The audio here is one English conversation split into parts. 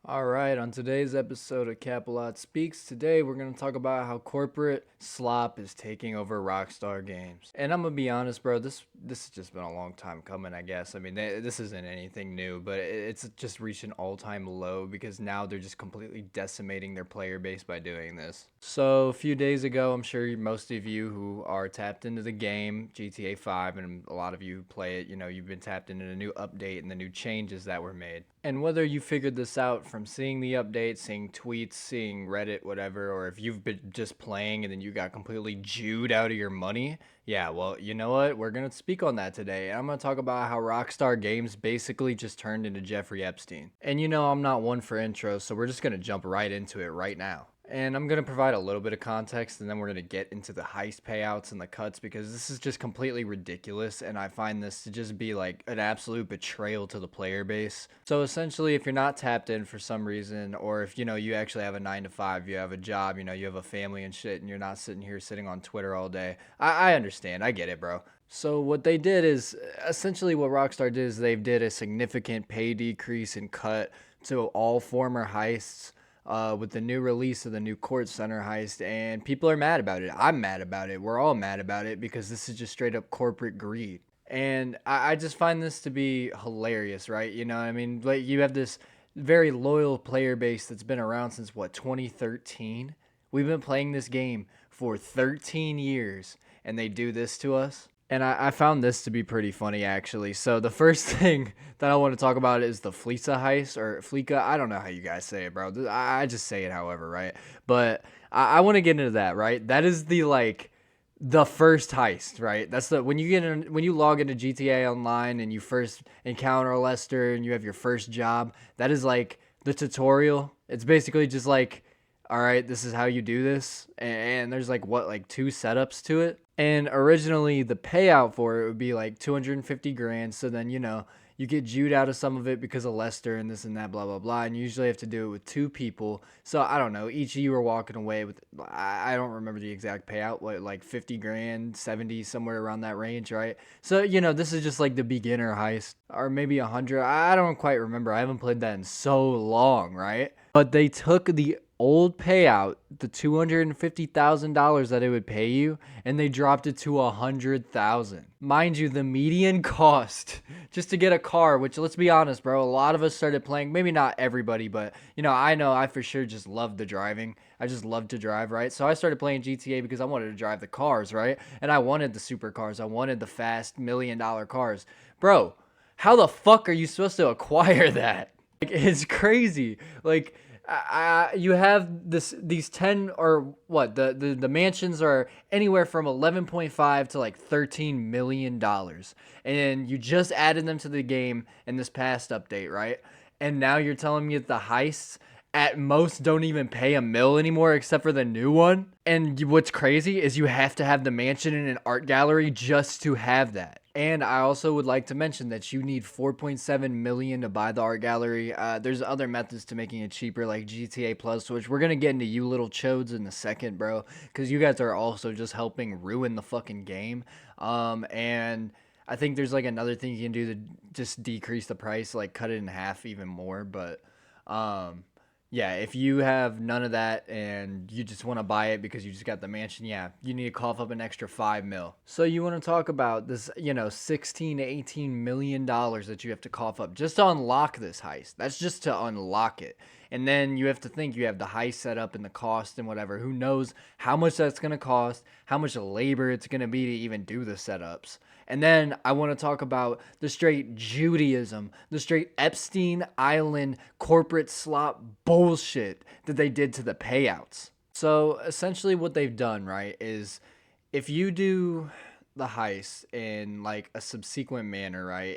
All right, on today's episode of Capalot Speaks, today we're going to talk about how corporate slop is taking over Rockstar games. And I'm going to be honest, bro, this has just been a long time coming, I guess. I mean, this isn't anything new, but it's just reached an all-time low because now they're just completely decimating their player base by doing this. So, a few days ago, I'm sure most of you who are tapped into the game, GTA 5, and a lot of you who play it, you've been tapped into the new update and the new changes that were made. And whether you figured this out from seeing the update, seeing tweets, seeing Reddit, whatever, or if you've been just playing and then you got completely Jewed out of your money, yeah, well, you know what? We're going to speak on that today. I'm going to talk about how Rockstar Games basically just turned into Jeffrey Epstein. And I'm not one for intros, so we're just going to jump right into it right now. And I'm going to provide a little bit of context, and then we're going to get into the heist payouts and the cuts because this is just completely ridiculous, and I find this to just be like an absolute betrayal to the player base. So essentially, if you're not tapped in for some reason, or if you actually have a 9 to 5, you have a job, you have a family and shit, and you're not sitting on Twitter all day, I understand. I get it, bro. So what they did is essentially what Rockstar did is they did a significant pay decrease and cut to all former heists with the new release of the new Court Center heist, and people are mad about it. I'm mad about it. We're all mad about it because this is just straight up corporate greed. And I just find this to be hilarious, right? You know what I mean? Like, you have this very loyal player base that's been around since, what, 2013? We've been playing this game for 13 years, and they do this to us. And I found this to be pretty funny, actually. So the first thing that I want to talk about is the Fleeca heist, or Fleeca. I don't know how you guys say it, bro. I just say it however, right? But I want to get into that, right? That is the first heist, right? That's when you log into GTA Online and you first encounter Lester and you have your first job. That is like the tutorial. It's basically just like, all right, this is how you do this, and there's like two setups to it. And originally the payout for it would be like 250 grand. So then you get Jewed out of some of it because of Lester and this and that, blah blah blah. And you usually have to do it with two people. So I don't know. Each of you are walking away with, I don't remember the exact payout, like 50 grand, 70, somewhere around that range, right? So this is just like the beginner heist, or maybe 100. I don't quite remember. I haven't played that in so long, right? But they took the old payout, the $250,000 that it would pay you, and they dropped it to $100,000. Mind you, the median cost just to get a car, which, let's be honest, bro, a lot of us started playing, maybe not everybody, but I know I for sure just loved the driving. I just loved to drive, right? So I started playing GTA because I wanted to drive the cars, right? And I wanted the supercars. I wanted the fast $1 million cars. Bro, how the fuck are you supposed to acquire that? Like, it's crazy. Like, you have these 10, or what, the mansions are anywhere from 11.5 to like $13 million, and you just added them to the game in this past update, right? And now you're telling me that the heists at most don't even pay a mil anymore, except for the new one. And what's crazy is you have to have the mansion in an art gallery just to have that. And I also would like to mention that you need 4.7 million to buy the art gallery. There's other methods to making it cheaper, like GTA Plus, which we're gonna get into, you little chodes, in a second, bro, because you guys are also just helping ruin the fucking game. And I think there's like another thing you can do to just decrease the price, like cut it in half even more. But um, yeah, if you have none of that and you just want to buy it because you just got the mansion, yeah, you need to cough up an extra 5 mil. So you want to talk about this, 16 to 18 million dollars that you have to cough up just to unlock this heist. That's just to unlock it. And then you have to think you have the heist set up and the cost and whatever. Who knows how much that's going to cost, how much labor it's going to be to even do the setups. And then I want to talk about the straight Judaism, the straight Epstein Island corporate slop bullshit that they did to the payouts. So essentially, what they've done, right, is if you do the heist in like a subsequent manner, right,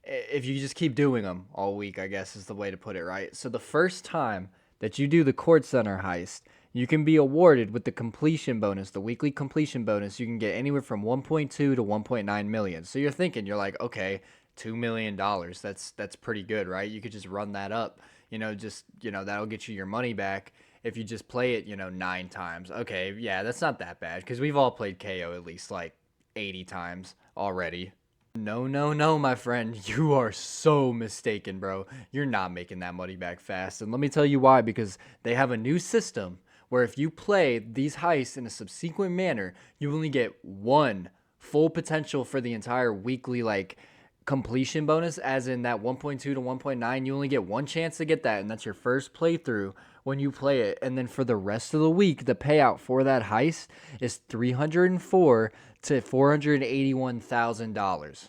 if you just keep doing them all week, I guess is the way to put it, right? So the first time that you do the Court Center heist, you can be awarded with the completion bonus, the weekly completion bonus. You can get anywhere from 1.2 to 1.9 million. So you're like, okay, $2 million. That's pretty good, right? You could just run that up. That'll get you your money back if you just play it, 9 times. Okay, yeah, that's not that bad because we've all played KO at least like 80 times already. No, no, no, my friend. You are so mistaken, bro. You're not making that money back fast. And let me tell you why, because they have a new system where if you play these heists in a subsequent manner, you only get one full potential for the entire weekly, like, completion bonus, as in that 1.2 to 1.9. You only get one chance to get that, and that's your first playthrough when you play it. And then for the rest of the week, the payout for that heist is 304 to $481,000.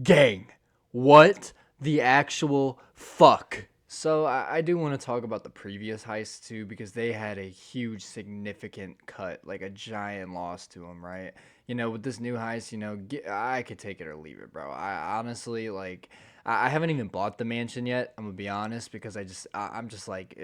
Gang, what the actual fuck? So I do want to talk about the previous heists too, because they had a huge significant cut, like a giant loss to them, right? With this new heist, I could take it or leave it, bro. I honestly, like, I haven't even bought the mansion yet. I'm gonna be honest, because I'm just like,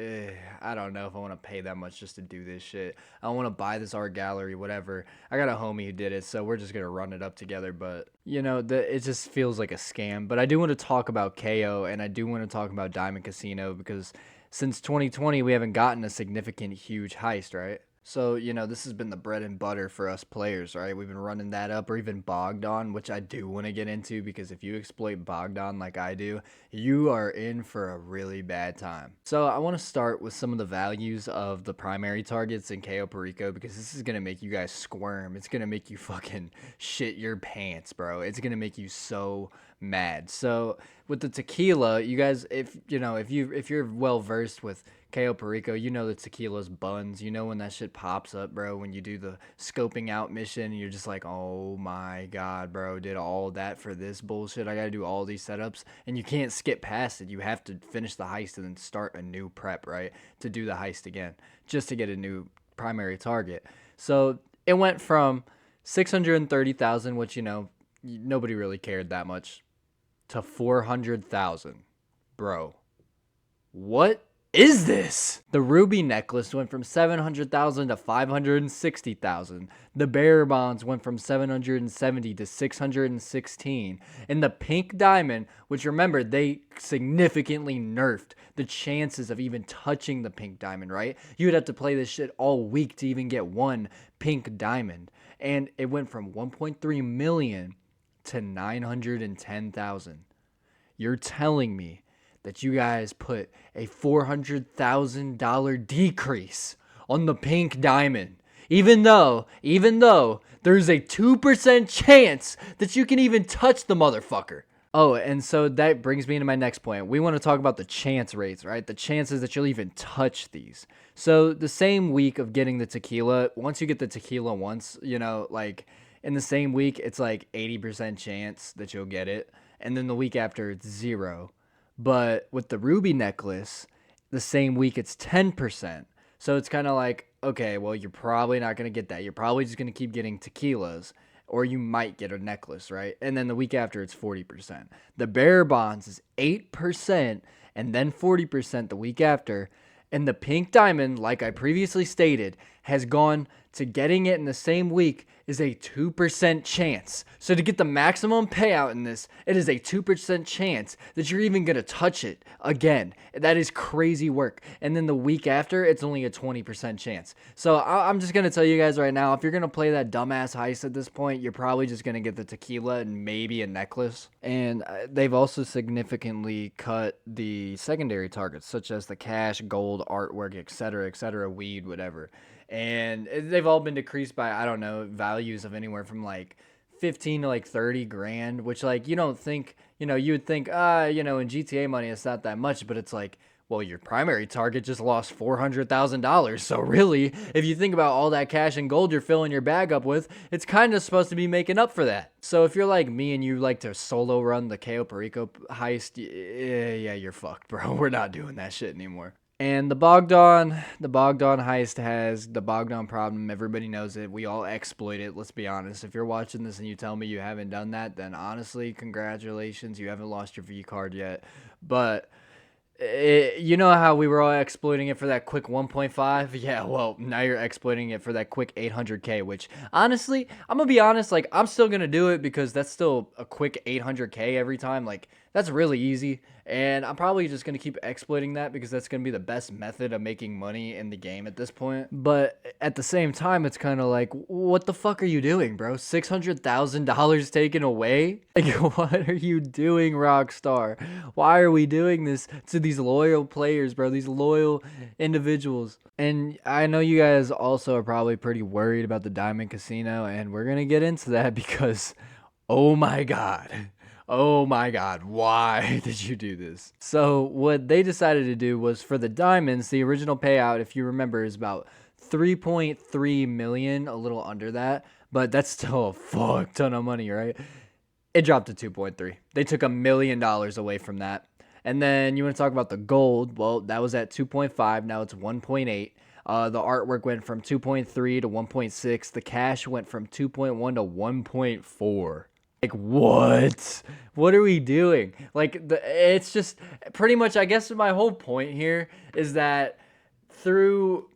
I don't know if I want to pay that much just to do this shit. I want to buy this art gallery, whatever. I got a homie who did it, so we're just gonna run it up together. But it just feels like a scam. But I do want to talk about KO, and I do want to talk about Diamond Casino, because since 2020 we haven't gotten a significant huge heist, right? So, this has been the bread and butter for us players, right? We've been running that up, or even Bogdan, which I do want to get into, because if you exploit Bogdan like I do, you are in for a really bad time. So I want to start with some of the values of the primary targets in KO Perico, because this is going to make you guys squirm. It's going to make you fucking shit your pants, bro. It's going to make you so mad. So with the tequila, you guys, if you're well versed with KO Perico, the tequila's buns. When that shit pops up, bro, when you do the scoping out mission, you're just like, oh my god, bro, did all that for this bullshit? I gotta do all these setups, and you can't skip past it. You have to finish the heist and then start a new prep, right, to do the heist again, just to get a new primary target. So it went from 630,000, which nobody really cared that much, to 400,000. Bro, what is this? The ruby necklace went from 700,000 to 560,000. The bearer bonds went from 770 to 616. And the pink diamond, which, remember, they significantly nerfed the chances of even touching the pink diamond, right? You would have to play this shit all week to even get one pink diamond. And it went from 1.3 million to 910,000. You're telling me that you guys put a $400,000 decrease on the pink diamond, even though there's a 2% chance that you can even touch the motherfucker. Oh, and so that brings me into my next point. We want to talk about the chance rates, right? The chances that you'll even touch these. So the same week of getting the tequila, once you get the tequila once, like in the same week, it's like 80% chance that you'll get it. And then the week after, it's 0. But with the ruby necklace, the same week, it's 10%. So it's kind of like, okay, well, you're probably not going to get that. You're probably just going to keep getting tequilas, or you might get a necklace, right? And then the week after, it's 40%. The bearer bonds is 8%, and then 40% the week after. And the pink diamond, like I previously stated, has gone to getting it in the same week is a 2% chance. So to get the maximum payout in this, it is a 2% chance that you're even going to touch it again. That is crazy work. And then the week after, it's only a 20% chance. So I'm just going to tell you guys right now, if you're going to play that dumbass heist at this point, you're probably just going to get the tequila and maybe a necklace. And they've also significantly cut the secondary targets, such as the cash, gold, artwork, etc., weed, whatever. And they've all been decreased by, I don't know, values of anywhere from like 15 to like 30 grand, which, like, you don't think, you would think, in GTA money, it's not that much, but it's like, well, your primary target just lost $400,000. So really, if you think about all that cash and gold you're filling your bag up with, it's kind of supposed to be making up for that. So if you're like me and you like to solo run the KO Perico heist, yeah, you're fucked, bro. We're not doing that shit anymore. And the Bogdan heist has the Bogdan problem. Everybody knows it. We all exploit it. Let's be honest. If you're watching this and you tell me you haven't done that, then honestly, congratulations. You haven't lost your V card yet. But you know how we were all exploiting it for that quick 1.5? Yeah, well, now you're exploiting it for that quick 800K, which honestly, I'm going to be honest, like, I'm still going to do it because that's still a quick 800K every time. Like, that's really easy. And I'm probably just going to keep exploiting that because that's going to be the best method of making money in the game at this point. But at the same time, it's kind of like, what the fuck are you doing, bro? $600,000 taken away? Like, what are you doing, Rockstar? Why are we doing this to these loyal players, bro? These loyal individuals. And I know you guys also are probably pretty worried about the Diamond Casino, and we're going to get into that because, oh my God. Oh my God, why did you do this? So what they decided to do was for the diamonds, the original payout, if you remember, is about 3.3 million, a little under that, but that's still a fuck ton of money, right? It dropped to 2.3. They took $1 million away from that. And then you want to talk about the gold? Well, that was at 2.5. Now it's 1.8. The artwork went from 2.3 to 1.6. The cash went from 2.1 to 1.4. Like, what? What are we doing? Like, it's just pretty much, I guess my whole point here is that through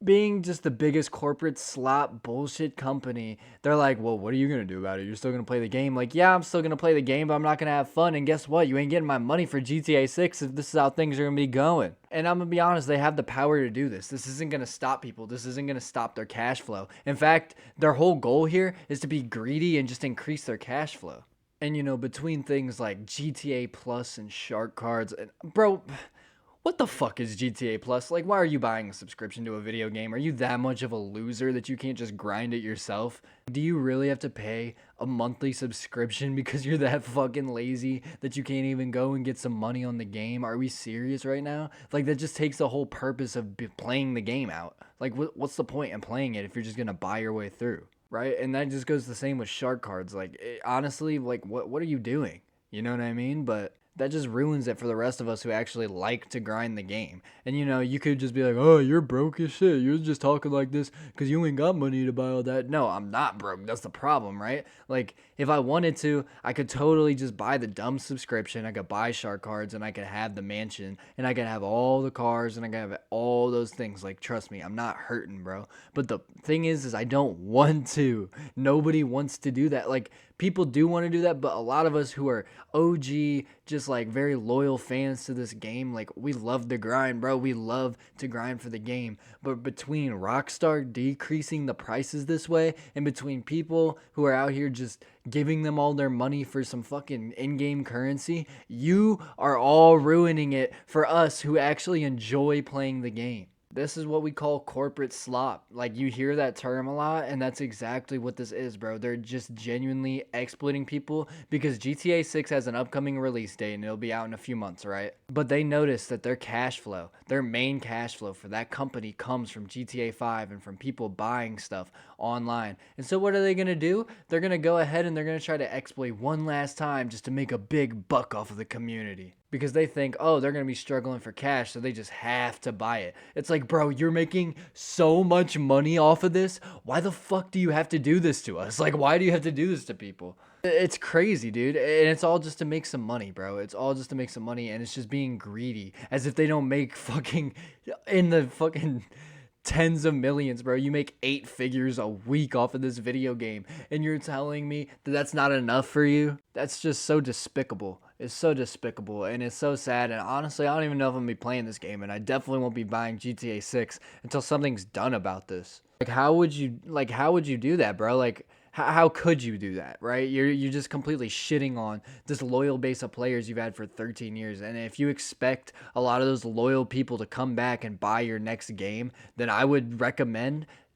being just the biggest corporate slop bullshit company, they're like, well, what are you going to do about it? You're still going to play the game? Like, yeah, I'm still going to play the game, but I'm not going to have fun. And guess what? You ain't getting my money for GTA 6 if this is how things are going to be going. And I'm going to be honest, they have the power to do this. This isn't going to stop people. This isn't going to stop their cash flow. In fact, their whole goal here is to be greedy and just increase their cash flow. And, you know, between things like GTA Plus and shark cards, and bro, what the fuck is GTA Plus? Like, why are you buying a subscription to a video game? Are you that much of a loser that you can't just grind it yourself? Do you really have to pay a monthly subscription because you're that fucking lazy that you can't even go and get some money on the game? Are we serious right now? Like, that just takes the whole purpose of playing the game out. Like, what's the point in playing it if you're just gonna buy your way through, right? And that just goes the same with shark cards. Like, honestly, like, what are you doing? You know what I mean? But that just ruins it for the rest of us who actually like to grind the game. And, you know, you could just be like, oh, you're broke as shit. You're just talking like this because you ain't got money to buy all that. No, I'm not broke. That's the problem, right? Like, if I wanted to, I could totally just buy the dumb subscription. I could buy shark cards and I could have the mansion and I could have all the cars and I could have all those things. Like, trust me, I'm not hurting, bro. But the thing is I don't want to. Nobody wants to do that. Like, people do want to do that, but a lot of us who are OG, just like very loyal fans to this game, like, we love the grind, bro. We love to grind for the game. But between Rockstar decreasing the prices this way and between people who are out here just giving them all their money for some fucking in-game currency, you are all ruining it for us who actually enjoy playing the game. This is what we call corporate slop. Like, you hear that term a lot, and that's exactly what this is, bro. They're just genuinely exploiting people because GTA 6 has an upcoming release date, and it'll be out in a few months, right? But they notice that their cash flow, their main cash flow for that company comes from GTA 5 and from people buying stuff online. And so what are they going to do? They're going to go ahead and they're going to try to exploit one last time just to make a big buck off of the community. Because they think, oh, they're going to be struggling for cash, so they just have to buy it. It's like, bro, you're making so much money off of this. Why the fuck do you have to do this to us? Like, why do you have to do this to people? It's crazy, dude. And it's all just to make some money, bro. It's all just to make some money, and it's just being greedy. As if they don't make fucking in the fucking tens of millions, bro. You make 8 figures a week off of this video game, and you're telling me that that's not enough for you? That's just so despicable. It's so despicable, and it's so sad, and honestly, I don't even know if I'm going to be playing this game, and I definitely won't be buying GTA 6 until something's done about this. Like, how would you do that, bro? Like, how could you do that, right? You're just completely shitting on this loyal base of players you've had for 13 years. And if you expect a lot of those loyal people to come back and buy your next game, then I would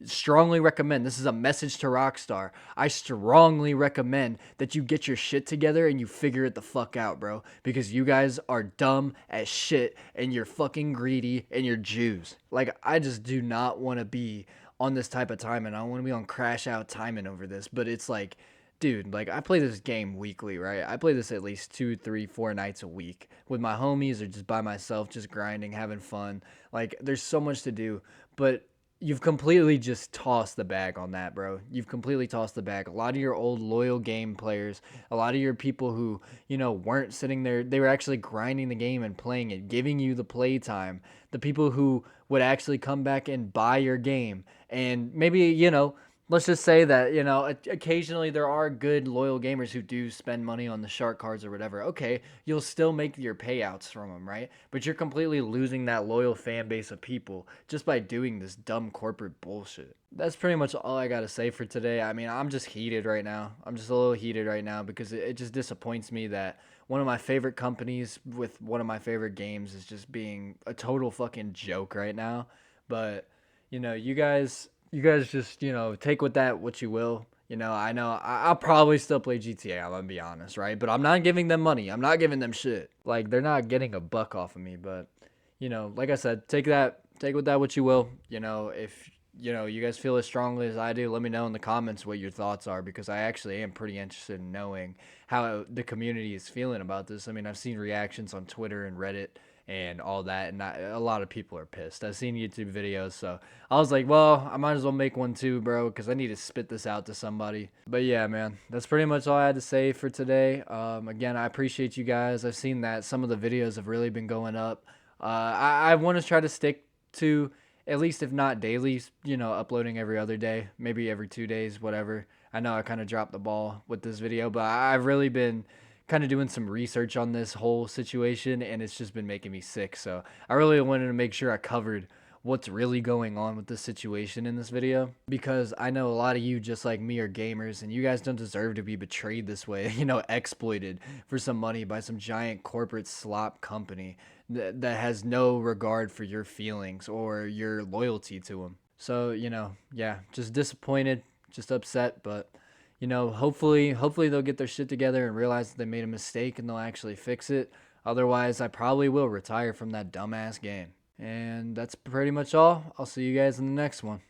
strongly recommend, this is a message to Rockstar, I strongly recommend that you get your shit together and you figure it the fuck out, bro. Because you guys are dumb as shit and you're fucking greedy and you're Jews. Like, I just do not want to be on this type of timing. I don't want to be on crash out timing over this, but it's like, dude, like, I play this game weekly, right? I play this at least 2, 3, 4 nights a week with my homies or just by myself, just grinding, having fun. Like, there's so much to do, but you've completely just tossed the bag on that, bro. You've completely tossed the bag. A lot of your old loyal game players, a lot of your people who, you know, weren't sitting there, they were actually grinding the game and playing it, giving you the playtime. The people who would actually come back and buy your game and maybe, you know, let's just say that, occasionally there are good loyal gamers who do spend money on the shark cards or whatever. Okay, you'll still make your payouts from them, right? But you're completely losing that loyal fan base of people just by doing this dumb corporate bullshit. That's pretty much all I got to say for today. I mean, I'm just heated right now. I'm just a little heated right now because it just disappoints me that one of my favorite companies with one of my favorite games is just being a total fucking joke right now. But you guys just take with that what you will. I know I'll probably still play GTA. I'm gonna be honest, right? But I'm not giving them money. I'm not giving them shit. Like they're not getting a buck off of me. But like I said, take with that what you will. If you guys feel as strongly as I do, let me know in the comments what your thoughts are because I actually am pretty interested in knowing how the community is feeling about this. I mean, I've seen reactions on Twitter and Reddit and all that, and a lot of people are pissed. I've seen YouTube videos, so I was like, well, I might as well make one too, bro, because I need to spit this out to somebody. But yeah, man, that's pretty much all I had to say for today. Again, I appreciate you guys. I've seen that some of the videos have really been going up. I want to try to stick to at least, if not daily, uploading every other day, maybe every 2 days, whatever. I know I kind of dropped the ball with this video, but I've really been kind of doing some research on this whole situation and it's just been making me sick. So I really wanted to make sure I covered what's really going on with this situation in this video because I know a lot of you just like me are gamers and you guys don't deserve to be betrayed this way, exploited for some money by some giant corporate slop company that has no regard for your feelings or your loyalty to them. So, yeah, just disappointed, just upset, but hopefully they'll get their shit together and realize that they made a mistake and they'll actually fix it. Otherwise, I probably will retire from that dumbass game. And that's pretty much all. I'll see you guys in the next one.